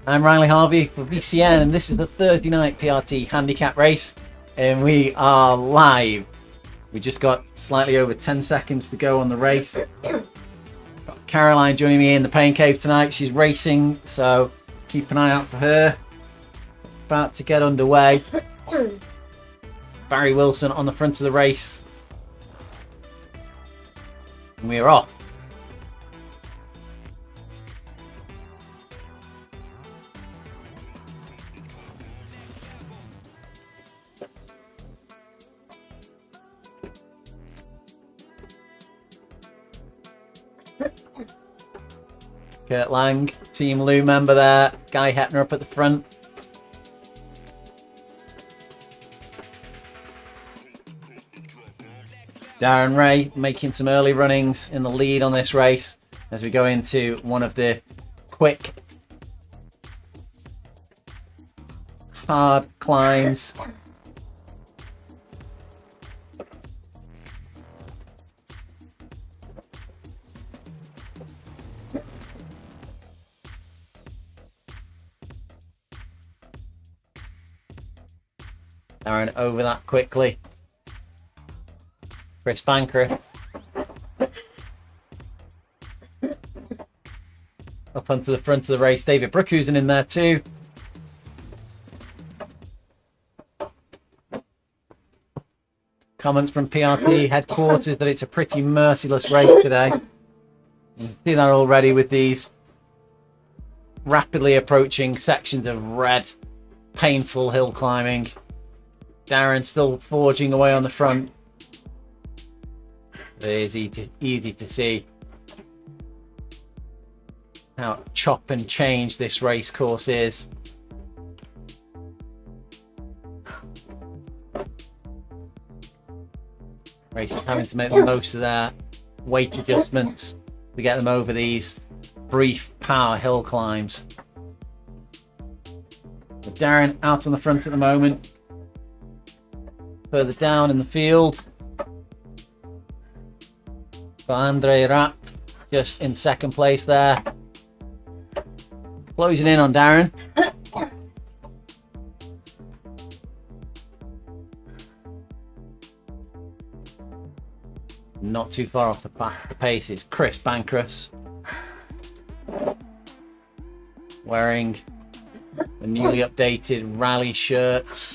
I'm Riley Harvey for VCN, and this is the Thursday night PRT handicap race, and we are live. We just got slightly over 10 seconds to go on the race. Got Caroline joining me in the pain cave tonight. She's racing, so keep an eye out for her. About to get underway. Barry Wilson on the front of the race. And we are off. Kurt Lang, Team Lou member there. Guy Hepner up at the front. Darren Ray making some early runnings in the lead on this race as we go into one of the quick, hard climbs. Darren over that quickly. Chris Bancroft up onto the front of the race. David Brookhusen in there too. Comments from PRT headquarters that it's a pretty merciless race today. You can see that already with these rapidly approaching sections of red, painful hill climbing. Darren still forging away on the front. It is easy to see how chop and change this race course is. Racers having to make the most of their weight adjustments to get them over these brief power hill climbs. But Darren out on the front at the moment. Further down in the field, got Andre Rat just in second place there. Closing in on Darren. Not too far off the pace is Chris Bancroft, wearing the newly updated rally shirt.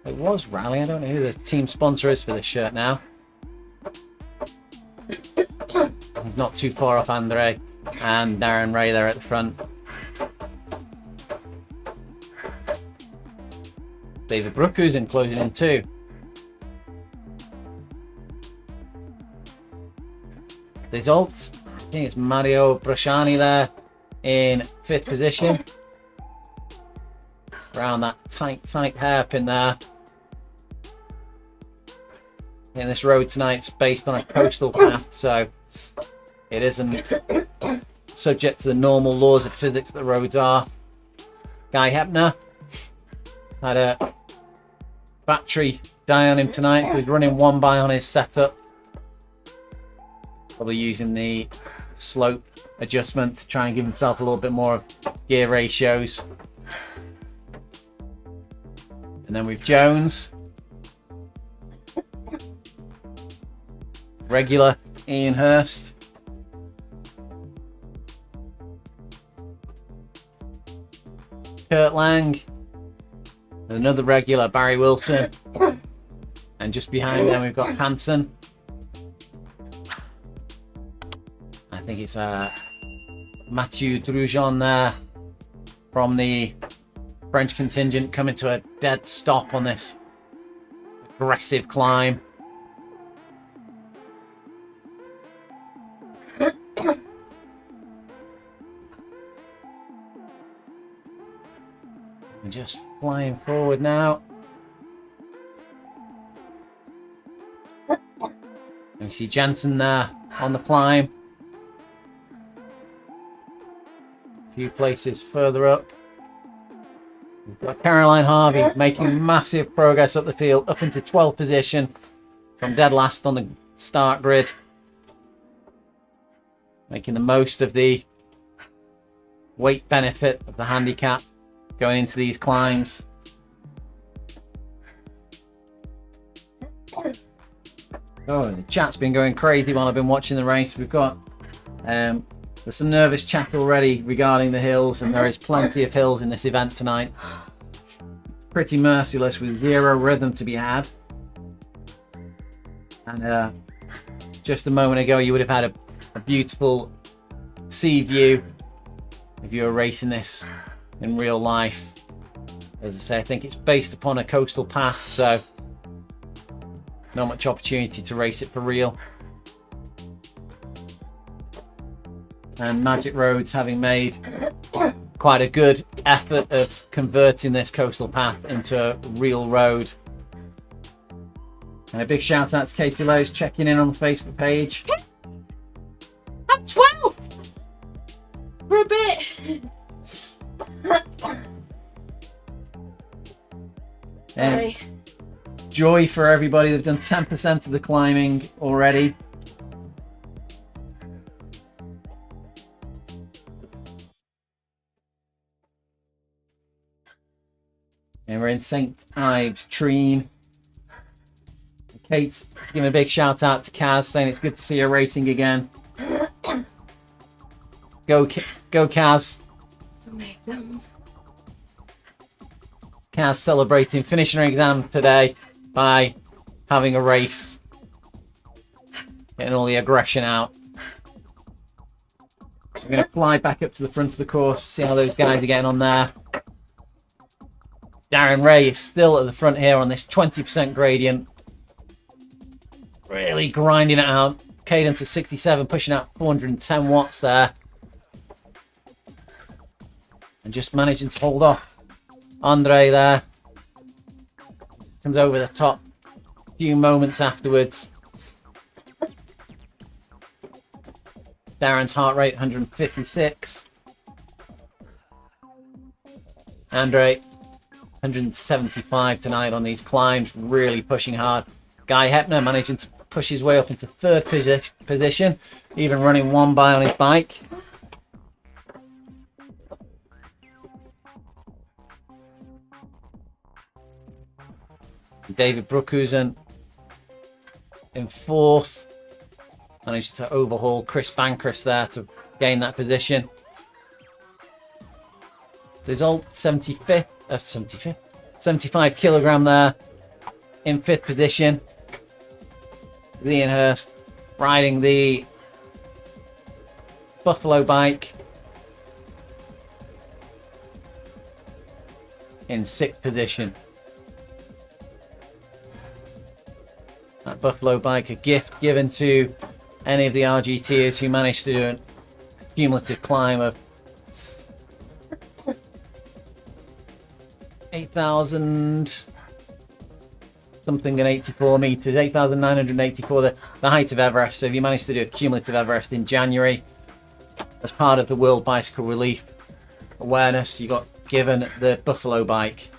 It was Rally. I don't know who the team sponsor is for this shirt now. He's not too far off Andre and Darren Ray there at the front. David Brookhusen closing in too. Results. I think it's Mario Brasciani there in 5th position. Around that tight hairpin there. And this road tonight's based on a coastal path, so it isn't subject to the normal laws of physics that roads are. Guy Hepner had a battery die on him tonight. He was running one by on his setup. Probably using the slope adjustment to try and give himself a little bit more of gear ratios. And then with Jones, regular Ian Hurst, Kurt Lang, and another regular Barry Wilson, and just behind them we've got Hansen. I think it's Mathieu Drujon there from the French contingent coming to a dead stop on this aggressive climb. We're just flying forward now. And we see Jansen there on the climb. A few places further up. We've got Caroline Harvey making massive progress up the field, up into 12th position from dead last on the start grid. making the most of the weight benefit of the handicap going into these climbs. Oh, the chat's been going crazy while I've been watching the race. We've got there's some nervous chat already regarding the hills, and there is plenty of hills in this event tonight. Pretty merciless with zero rhythm to be had. And just a moment ago you would have had a beautiful sea view if you were racing this in real life. As I say, I think it's based upon a coastal path, so not much opportunity to race it for real. And Magic Roads, having made quite a good effort of converting this coastal path into a real road. And a big shout out to Katie Lowe's checking in on the Facebook page. I'm 12 for a bit. Sorry. Joy for everybody. They've done 10% of the climbing already. And we're in St. Ives, Treen. Kate's giving a big shout out to Kaz, saying it's good to see her racing again. Go Kaz. Kaz celebrating finishing her exam today by having a race. Getting all the aggression out. I'm going to fly back up to the front of the course, see how those guys are getting on there. Darren Ray is still at the front here on this 20% gradient. Really grinding it out. Cadence of 67, pushing out 410 watts there. And just managing to hold off Andre there. Comes over the top a few moments afterwards. Darren's heart rate 156. Andre 175 tonight on these climbs, really pushing hard. Guy Hepner managing to push his way up into third position, even running one by on his bike. David Brookhusen in fourth, managed to overhaul Chris Bankress there to gain that position. There's all 75 kilogram there in fifth position. Ian Hurst riding the Buffalo bike in sixth position. That Buffalo bike, a gift given to any of the RGTers who managed to do a cumulative climb of 8,000 something and 84 meters, 8,984, the height of Everest. So if you managed to do a cumulative Everest in January as part of the World Bicycle Relief Awareness, you got given the Buffalo bike.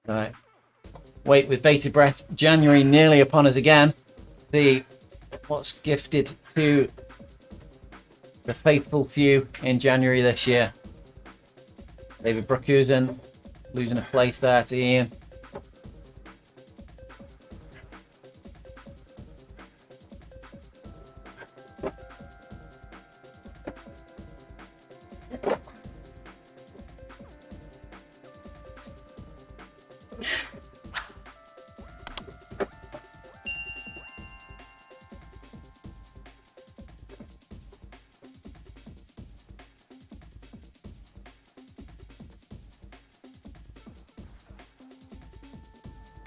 Right. Wait with bated breath. January nearly upon us again. See what's gifted to the faithful few in January this year. David Brookhusen losing a place there to Ian.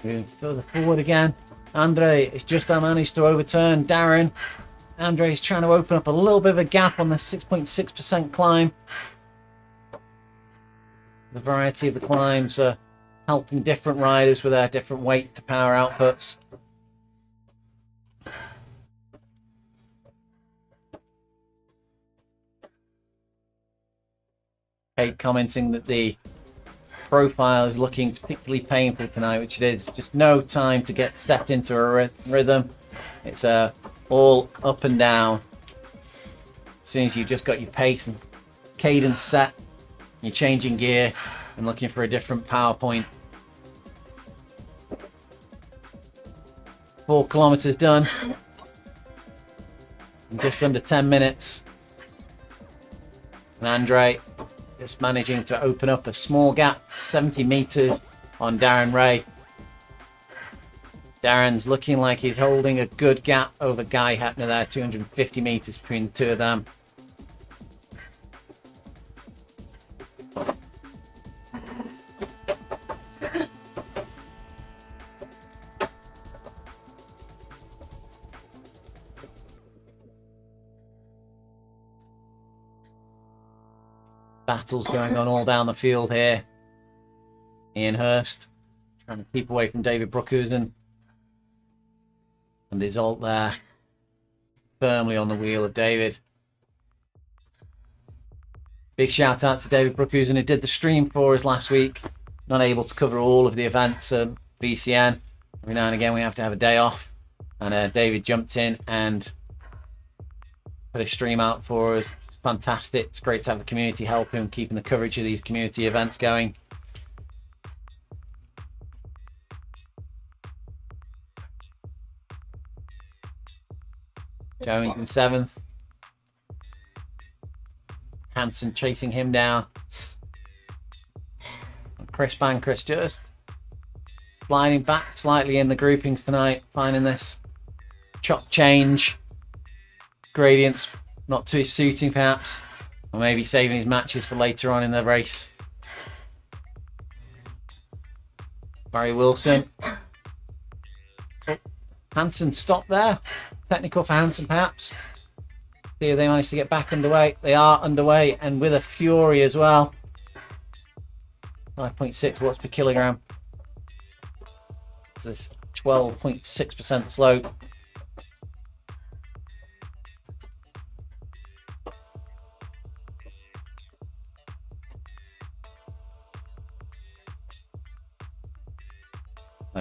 Moving further forward again. Andre is just managed to overturn Darren. Andre is trying to open up a little bit of a gap on the 6.6% climb. The variety of the climbs are helping different riders with their different weight to power outputs. Kate commenting that the profile is looking particularly painful tonight, which it is. Just no time to get set into a rhythm. It's all up and down. As soon as you've just got your pace and cadence set, you're changing gear and looking for a different power point. 4 kilometers done in just under 10 minutes. And Andre just managing to open up a small gap, 70 meters on Darren Ray. Darren's looking like he's holding a good gap over Guy Hepner there, 250 meters between the two of them. Battles going on all down the field here. Ian Hurst trying to keep away from David Brookhuizen. And Isolt there firmly on the wheel of David. Big shout out to David Brookhuizen, who did the stream for us last week. Not able to cover all of the events at VCN. Every now and again we have to have a day off. And David jumped in and put a stream out for us. Fantastic. It's great to have the community help him keeping the coverage of these community events going. Going in 7th. Hansen chasing him down. Chris Bancroft just sliding back slightly in the groupings tonight, finding this chop change. Gradients not too suiting perhaps, or maybe saving his matches for later on in the race. Barry Wilson. Oh, Hansen stopped there. Technical for Hansen perhaps. See if they managed to get back underway. They are underway and with a fury as well. 5.6 watts per kilogram. It's this 12.6% slope.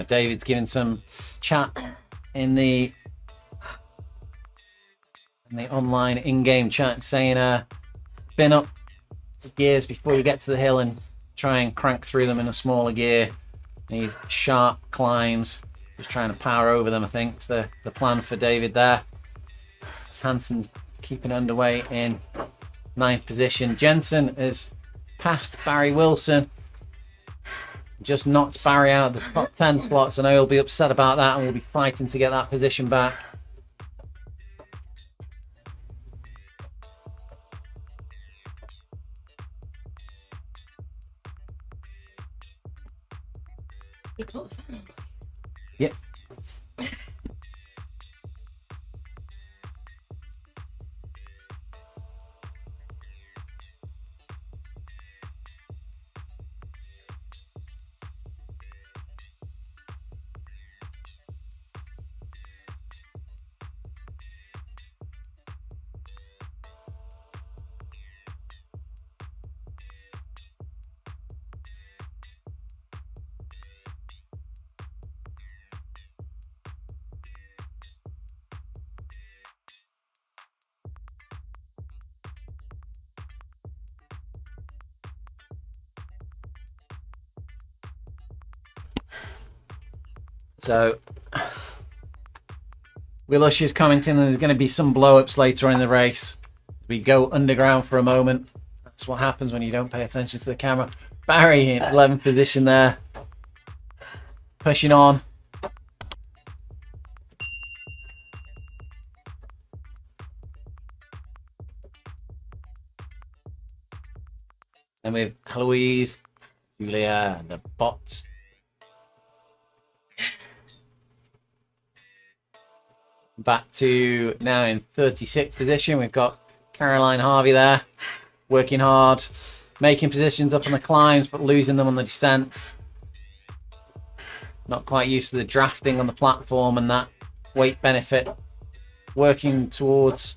David's giving some chat in the online in-game chat, saying spin up the gears before you get to the hill and try and crank through them in a smaller gear. These sharp climbs, just trying to power over them, I think is the plan for David there. Hansen's keeping underway in 9th position. Jensen has passed Barry Wilson. Just knocked Barry out of the top 10 slots. I know he'll be upset about that and we'll be fighting to get that position back. Yep. So, Willush is commenting there's going to be some blow-ups later on in the race. We go underground for a moment. That's what happens when you don't pay attention to the camera. Barry in 11th position there. Pushing on. And with Eloise, Julia, and the bots. Back to now in 36th position. We've got Caroline Harvey there, working hard, making positions up on the climbs, but losing them on the descents. Not quite used to the drafting on the platform and that weight benefit. Working towards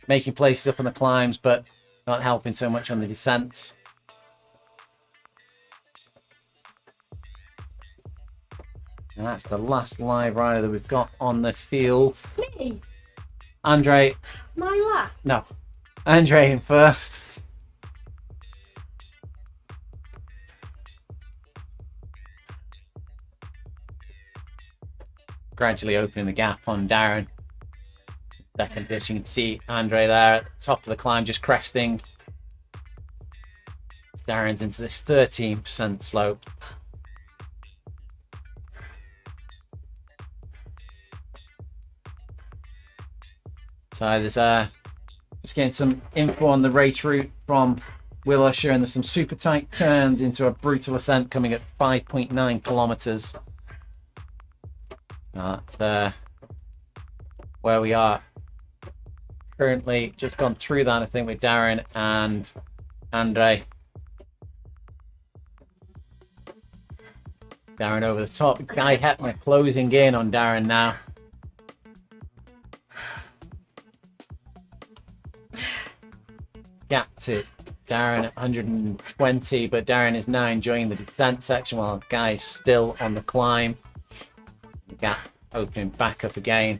making places up on the climbs, but not helping so much on the descents. And that's the last live rider that we've got on the field. Me? Andre. My last? No. Andre in first. Gradually opening the gap on Darren. Second position, you can see Andre there at the top of the climb, just cresting. Darren's into this 13% slope. So there's just getting some info on the race route from Will Usher, and there's some super tight turns into a brutal ascent coming at 5.9 kilometers. That's where we are currently. Just gone through that, I think, with Darren and Andre. Darren over the top. Guy Hepner closing in on Darren now. Gap to Darren at 120, but Darren is now enjoying the descent section while Guy is still on the climb. The gap opening back up again.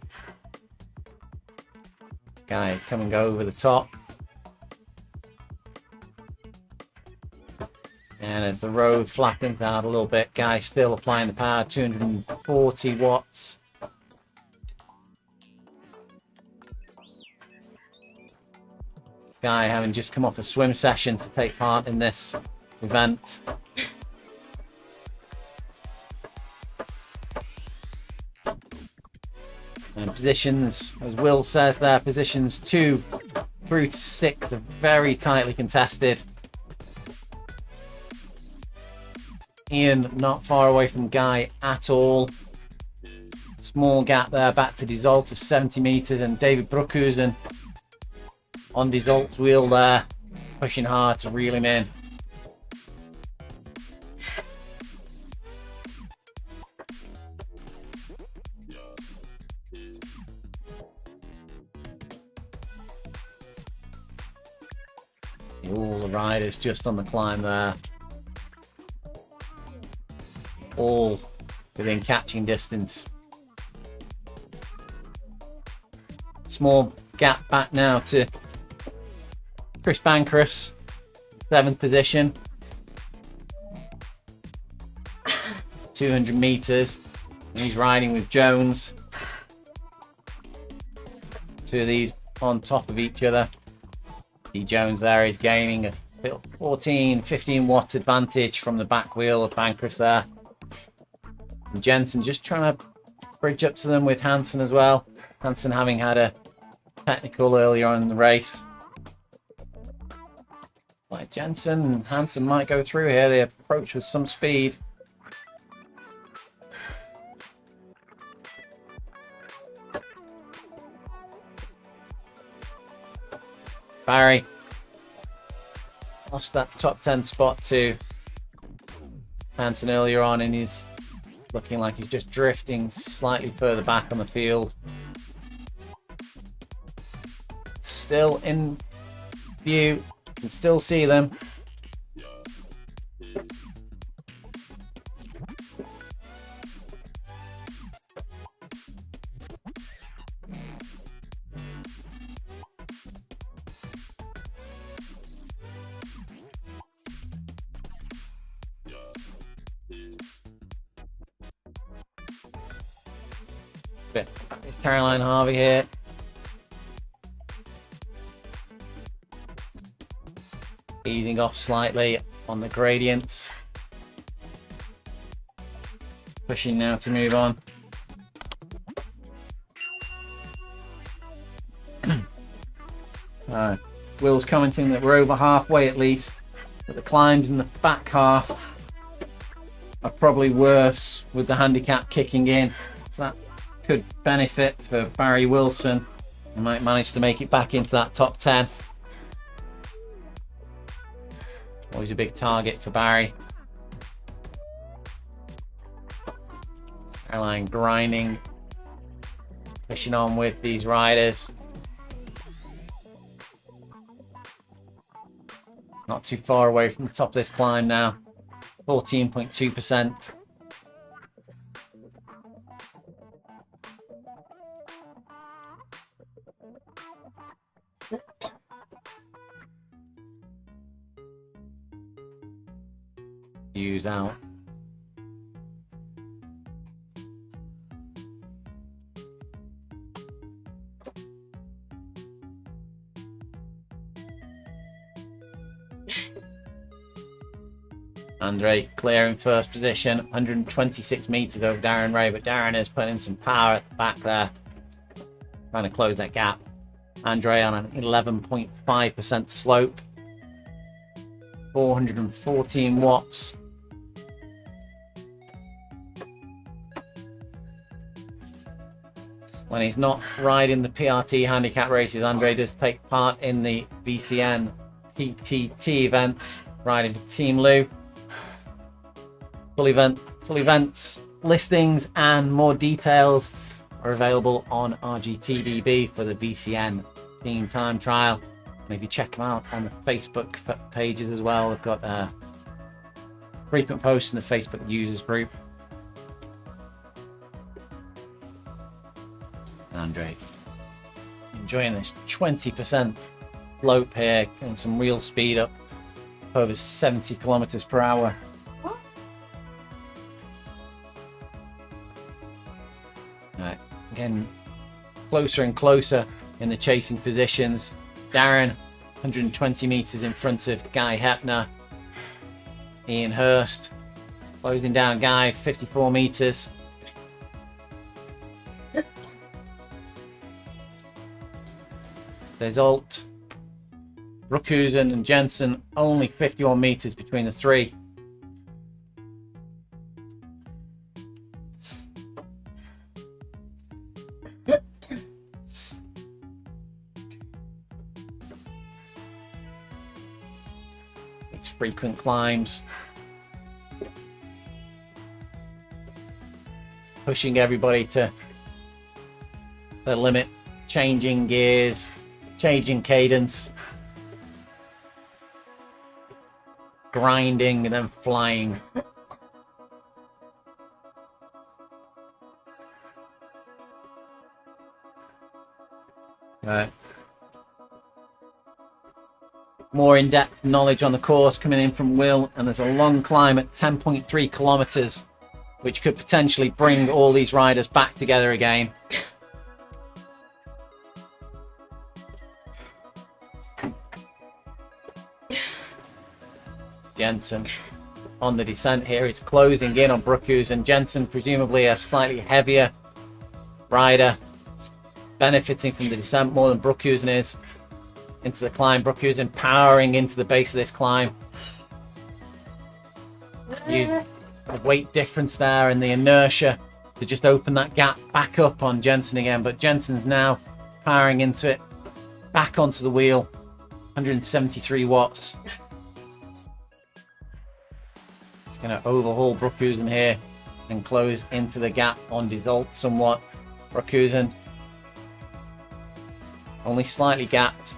Guy come and go over the top. And as the road flattens out a little bit, Guy still applying the power, 240 watts. Guy having just come off a swim session to take part in this event. And positions, as Will says there, positions 2 through to 6 are very tightly contested. Ian not far away from Guy at all. Small gap there back to Desault of 70 meters, and David Brookhuizen on Desault's wheel there, pushing hard to reel him in. See all the riders just on the climb there. All within catching distance. Small gap back now to Chris Bancross, 7th position. 200 meters. And he's riding with Jones. Two of these on top of each other. See Jones there is gaining a 15 watt advantage from the back wheel of Bancross there. And Jensen just trying to bridge up to them with Hansen as well. Hansen having had a technical earlier on in the race. Like Jensen and Hansen might go through here. They approach with some speed. Barry lost that top 10 spot to Hansen earlier on, and he's looking like he's just drifting slightly further back on the field. Still in view, you can still see them. Caroline Harvey here. Easing off slightly on the gradients. Pushing now to move on. Will's commenting that we're over halfway at least, but the climbs in the back half are probably worse with the handicap kicking in. So that could benefit for Barry Wilson. He might manage to make it back into that top 10. Always a big target for Barry. Caroline grinding, pushing on with these riders. Not too far away from the top of this climb now. 14.2%. Use out. Andre clear in first position, 126 meters over Darren Ray, but Darren is putting in some power at the back there, trying to close that gap. Andre on an 11.5% slope, 414 watts. When he's not riding the PRT handicap races, Andre does take part in the VCN TTT events, riding for Team Lou. Full events listings and more details are available on RGTDB for the VCN team time trial. And if you check them out on the Facebook pages as well, they've got frequent posts in the Facebook users group. Andre enjoying this 20% slope here and some real speed up over 70 kilometers per hour. Right, again, closer and closer in the chasing positions. Darren 120 meters in front of Guy Hepner. Ian Hurst closing down Guy 54 meters. There's Alt, Brookhuizen and Jensen, only 51 meters between the three. It's frequent climbs. Pushing everybody to the limit, changing gears. Changing cadence, grinding and then flying. Right. More in-depth knowledge on the course coming in from Will, and there's a long climb at 10.3 kilometers, which could potentially bring all these riders back together again. Jensen on the descent here. He's closing in on Brookhuizen. Jensen, presumably a slightly heavier rider, benefiting from the descent more than Brookhuizen is. Into the climb, Brookhuizen powering into the base of this climb. Use the weight difference there and the inertia to just open that gap back up on Jensen again. But Jensen's now powering into it, back onto the wheel, 173 watts. Going to overhaul Brookhuizen here and close into the gap on Desalt somewhat. Brookhuizen only slightly gapped.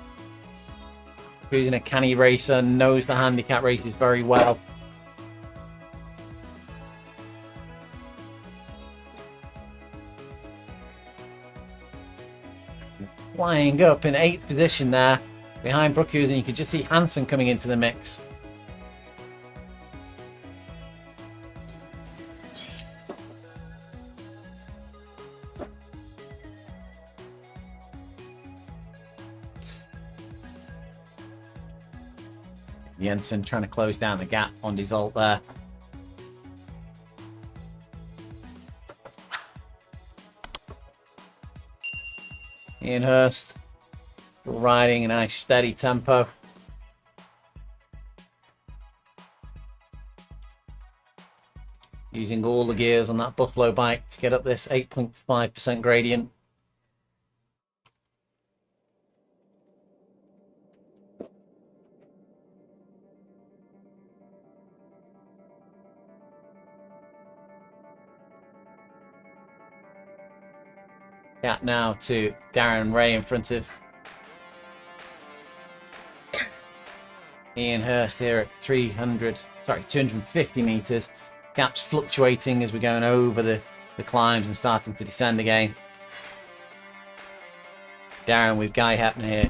Brookhuizen, a canny racer, knows the handicap races very well. Flying up in 8th position there behind Brookhuizen. You can just see Hansen coming into the mix. Jensen trying to close down the gap on Desalt there. Ian Hurst still riding a nice steady tempo. Using all the gears on that Buffalo bike to get up this 8.5% gradient. Gap now to Darren Ray in front of Ian Hurst here at 250 meters. Gap's fluctuating as we're going over the climbs and starting to descend again. Darren with Guy Hepner here.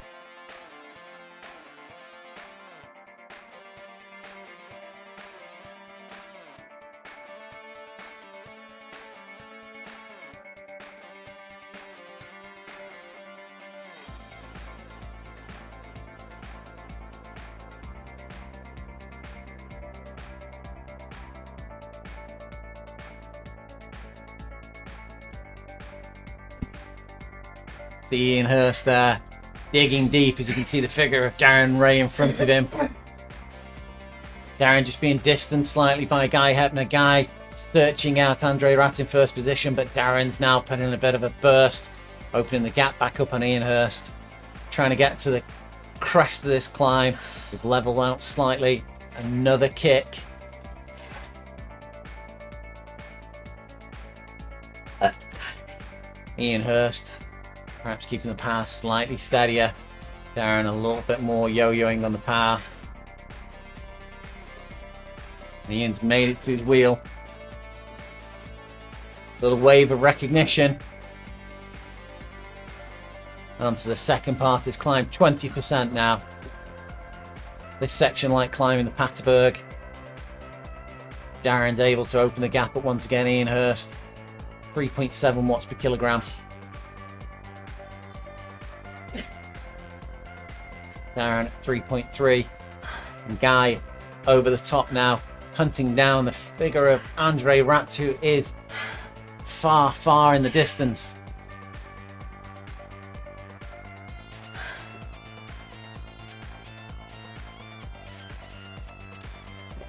See Ian Hurst there, digging deep as you can see the figure of Darren Ray in front of him. Darren just being distanced slightly by Guy Hepner. Guy searching out Andre Ratt in first position, but Darren's now putting in a bit of a burst, opening the gap back up on Ian Hurst, trying to get to the crest of this climb. We've leveled out slightly. Another kick. Ian Hurst perhaps keeping the power slightly steadier. Darren a little bit more yo-yoing on the power. Ian's made it to his wheel. Little wave of recognition. On to the second part of this climb, 20% now. This section like climbing the Paterberg. Darren's able to open the gap up once again. Ian Hurst, 3.7 watts per kilogram. Darren at 3.3. And Guy over the top now, hunting down the figure of Andre Ratt, who is far, far in the distance.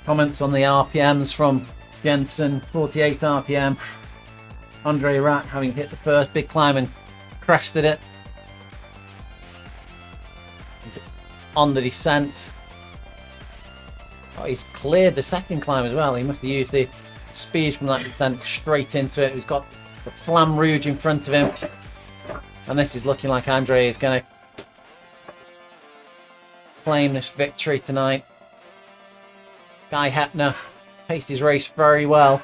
Comments on the RPMs from Jensen, 48 RPM. Andre Ratt having hit the first big climb and crested it. He's on the descent. Oh, he's cleared the second climb as well. He must have used the speed from that descent straight into it. He's got the Flamme Rouge in front of him. And this is looking like Andre is going to claim this victory tonight. Guy Hepner paced his race very well.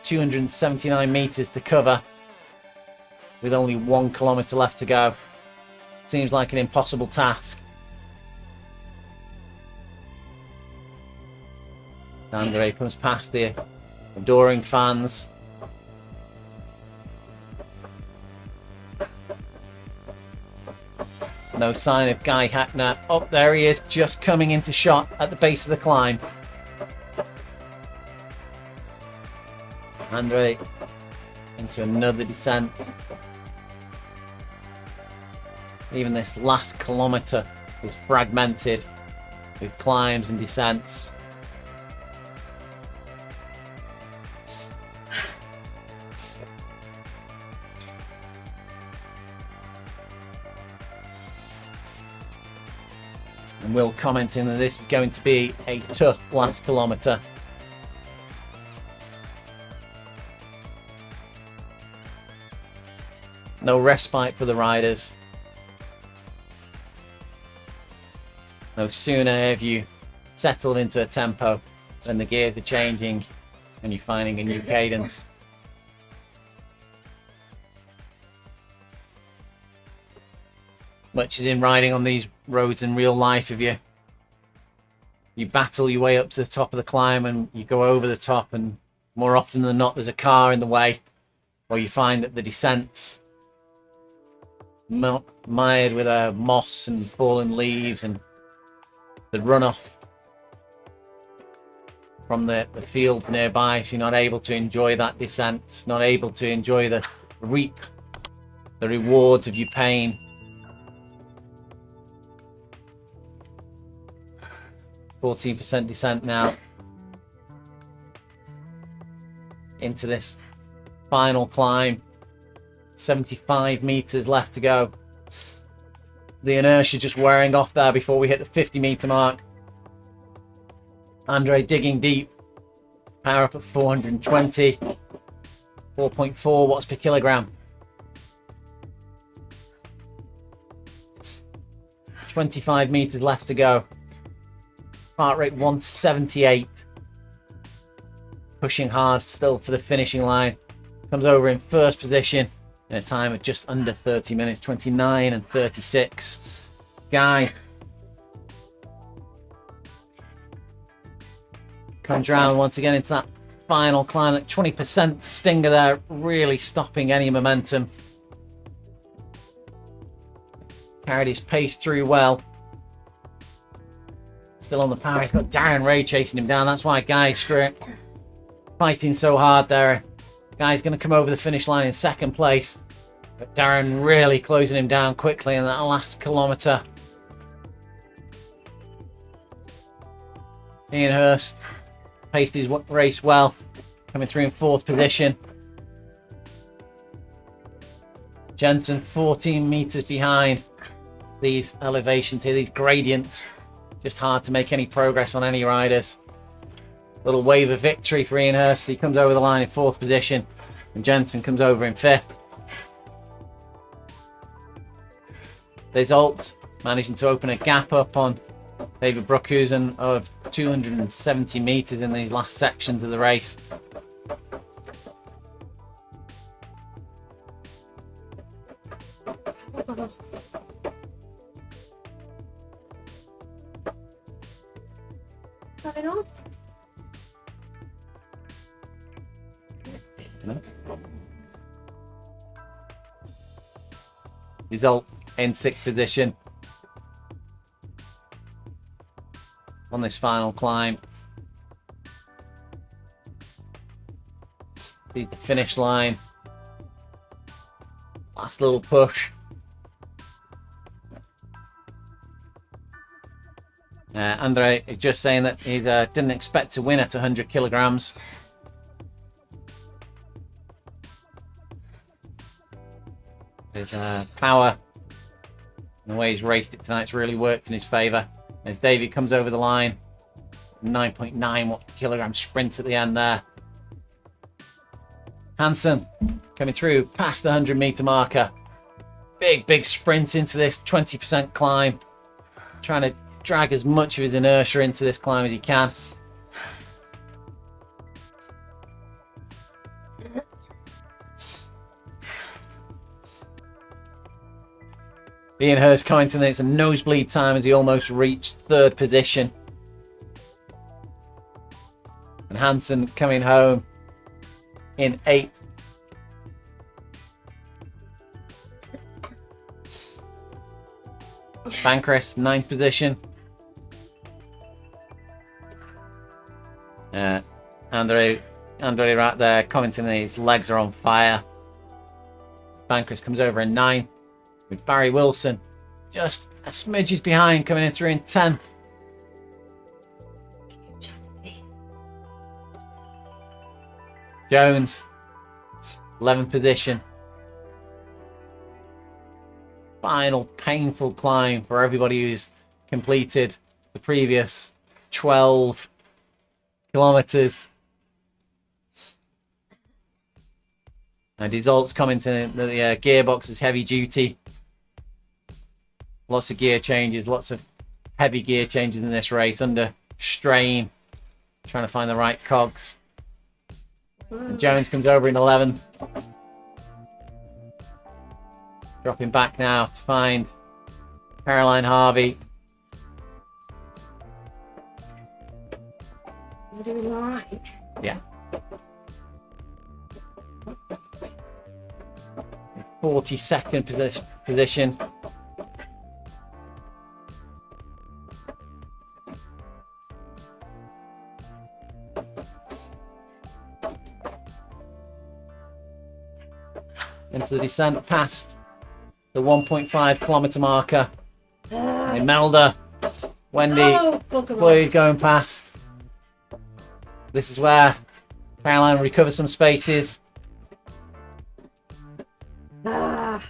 279 meters to cover with only 1 kilometer left to go. Seems like an impossible task. Andre comes past the adoring fans. No sign of Guy Hepner. Oh, there he is, just coming into shot at the base of the climb. Andre into another descent. Even this last kilometre was fragmented with climbs and descents. And Will commenting that this is going to be a tough last kilometre. No respite for the riders. No sooner have you settled into a tempo than the gears are changing and you're finding a new cadence. Much as in riding on these roads in real life, if you battle your way up to the top of the climb and you go over the top, and more often than not there's a car in the way, or you find that the descents mired with moss and fallen leaves and the runoff from the field nearby, so you're not able to enjoy that descent, not able to enjoy reap the rewards of your pain. 14% descent now into this final climb. 75 meters left to go. The inertia just wearing off there before we hit the 50 meter mark. Andre digging deep. Power up at 420. 4.4 watts per kilogram. 25 meters left to go. Heart rate 178. Pushing hard still for the finishing line. Comes over in first position in a time of just under 30 minutes, 29 and 36. Guy comes round once again into that final climb. That 20% stinger there, really stopping any momentum. Carried his pace through well. Still on the power. He's got Darren Ray chasing him down. That's why Guy's fighting so hard there. Guy's going to come over the finish line in second place. But Darren really closing him down quickly in that last kilometre. Ian Hurst paced his race well, coming through in 4th position. Jensen 14 metres behind. These elevations here, these gradients, just hard to make any progress on any riders. Little wave of victory for Ian Hurst. He comes over the line in 4th position, and Jensen comes over in 5th. There's Alt managing to open a gap up on David Brookhuizen of 270 metres in these last sections of the race. Result in 6th position on this final climb. Sees the finish line. Last little push. Andre is just saying that he didn't expect to win at 100 kilograms. His power and the way he's raced it tonight's really worked in his favour. As David comes over the line, 9.9 kilogram sprint at the end there. Hansen coming through past the 100 metre marker. Big sprint into this 20% climb. Trying to drag as much of his inertia into this climb as he can. Ian Hurst commenting that it's a nosebleed time as he almost reached 3rd position. And Hansen coming home in 8th. Bancroft 9th position. Andre right there commenting that his legs are on fire. Bancroft comes over in 9th. With Barry Wilson just a smidges behind, coming in through in 10th. Jones, 11th position. Final painful climb for everybody who's completed the previous 12 kilometres. And his Alt's commenting that the gearbox is heavy duty. Lots of gear changes, lots of heavy gear changes in this race, under strain, trying to find the right cogs. And Jones comes over in 11th. Dropping back now to find Caroline Harvey. You're doing all right. Yeah. 42nd position. Into the descent past the 1.5 kilometre marker. Imelda, Wendy, Chloe going past. This is where Caroline recovers some spaces. But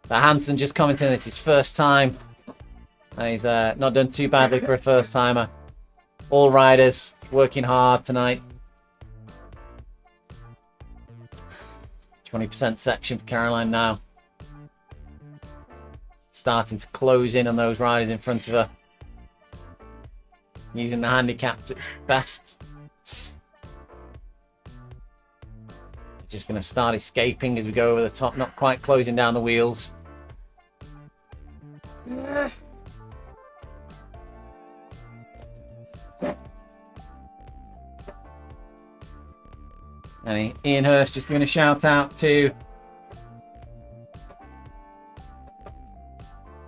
Hansen just commenting this is his first time. And he's not done too badly for a first timer. All riders working hard tonight. 20% section for Caroline now. Starting to close in on those riders in front of her. Using the handicap to its best. Just going to start escaping as we go over the top, not quite closing down the wheels. And Ian Hurst just giving a shout out to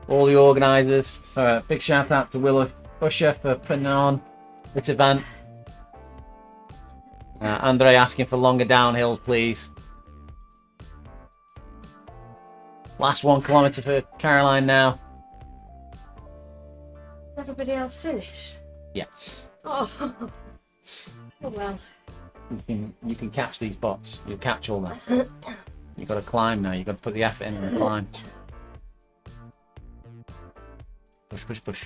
all the organisers. So a big shout out to Willa Usher for putting on this event. Andre asking for longer downhills, please. Last 1 kilometre for Caroline now. Everybody else finished? Yeah. Oh, oh well. You can catch these bots. You'll catch all that. You've got to climb now. You've got to put the effort in and climb. Push, push, push.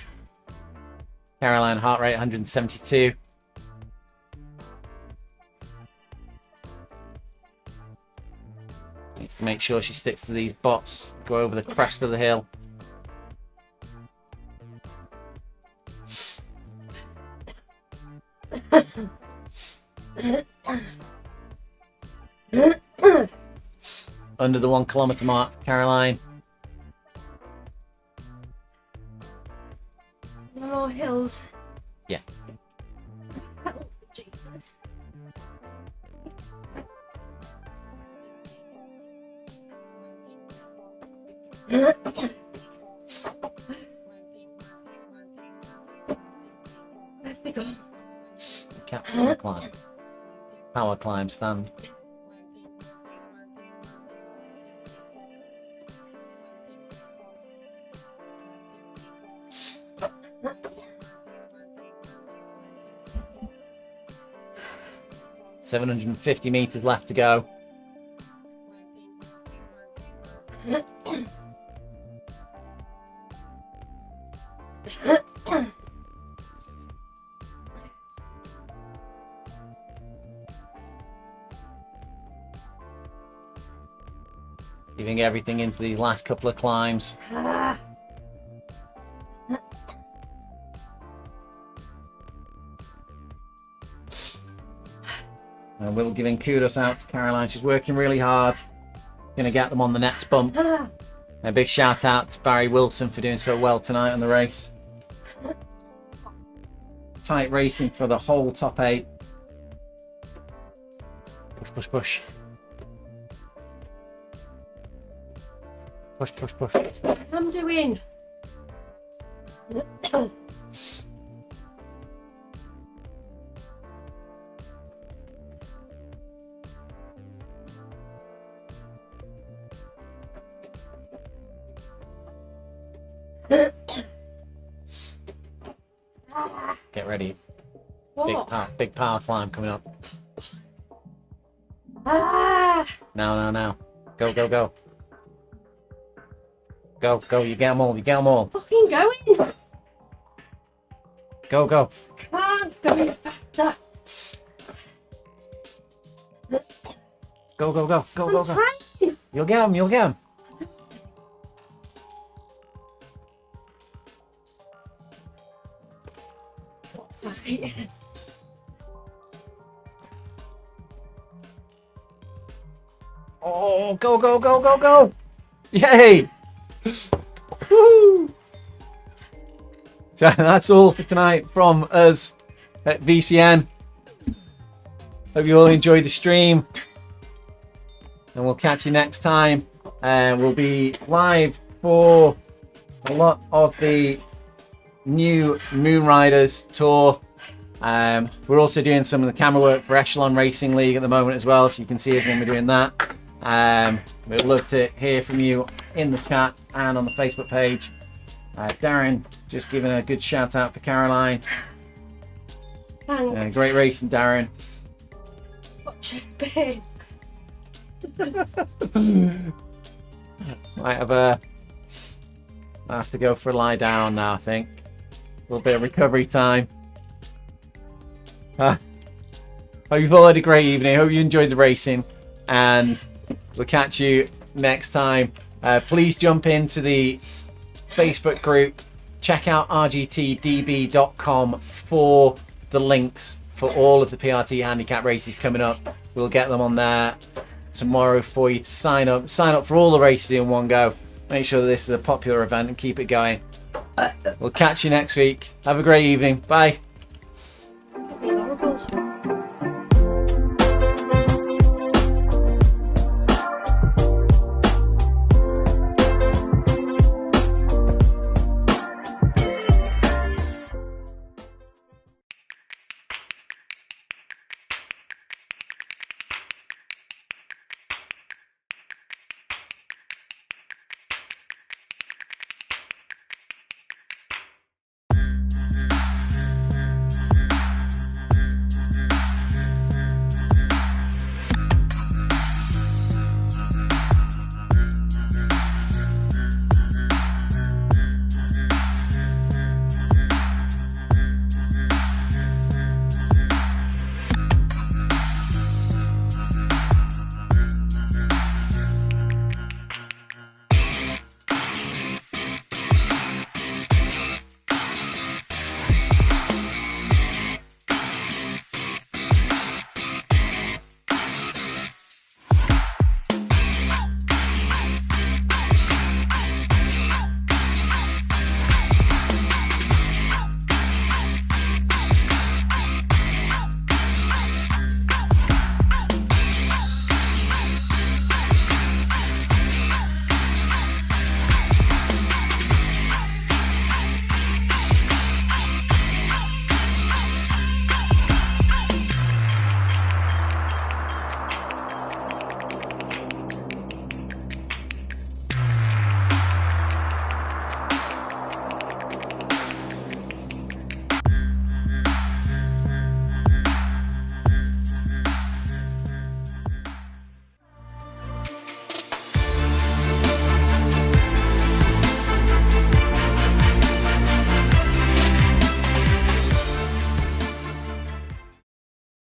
Caroline, heart rate 172. Needs to make sure she sticks to these bots. Go over the crest of the hill. Under the 1 kilometre mark, Caroline. No more hills. Yeah. Oh, Jesus. Where've they gone? Power climb. Power climb stand. $750 meters left to go. Giving everything into these last couple of climbs. And we're giving kudos out to Caroline. She's working really hard. Going to get them on the next bump. And a big shout out to Barry Wilson for doing so well tonight on the race. Tight racing for the whole top 8. Push, push, push. Push, push, push. I'm doing. Get ready. What? Big power climb coming up. Ah! Now. Go, go, go. Go, go. You get them all. You get them all. Fucking going. Go, go. Can't go any faster. Go, go, go. Go, go, I'm go. trying. You'll get them. You'll get them. Right. Oh, go, go, go, go, go. Yay. Woo. So that's all for tonight from us at VCN. Hope you all enjoyed the stream. And we'll catch you next time. And we'll be live for a lot of the new Moon Riders tour. We're also doing some of the camera work for Echelon Racing League at the moment as well, so you can see us when we're doing that. We'd love to hear from you in the chat and on the Facebook page. Darren just giving a good shout out for Caroline. Thanks. Great racing, Darren. Watch this pain. Might have to go for a lie down now, I think. A little bit of recovery time. Hope you've all had a great evening. Hope you enjoyed the racing, and we'll catch you next time. Please jump into the Facebook group. Check out rgtdb.com for the links for all of the PRT handicap races coming up. We'll get them on there tomorrow for you to sign up. Sign up for all the races in one go. Make sure that this is a popular event and keep it going. We'll catch you next week. Have a great evening. Bye.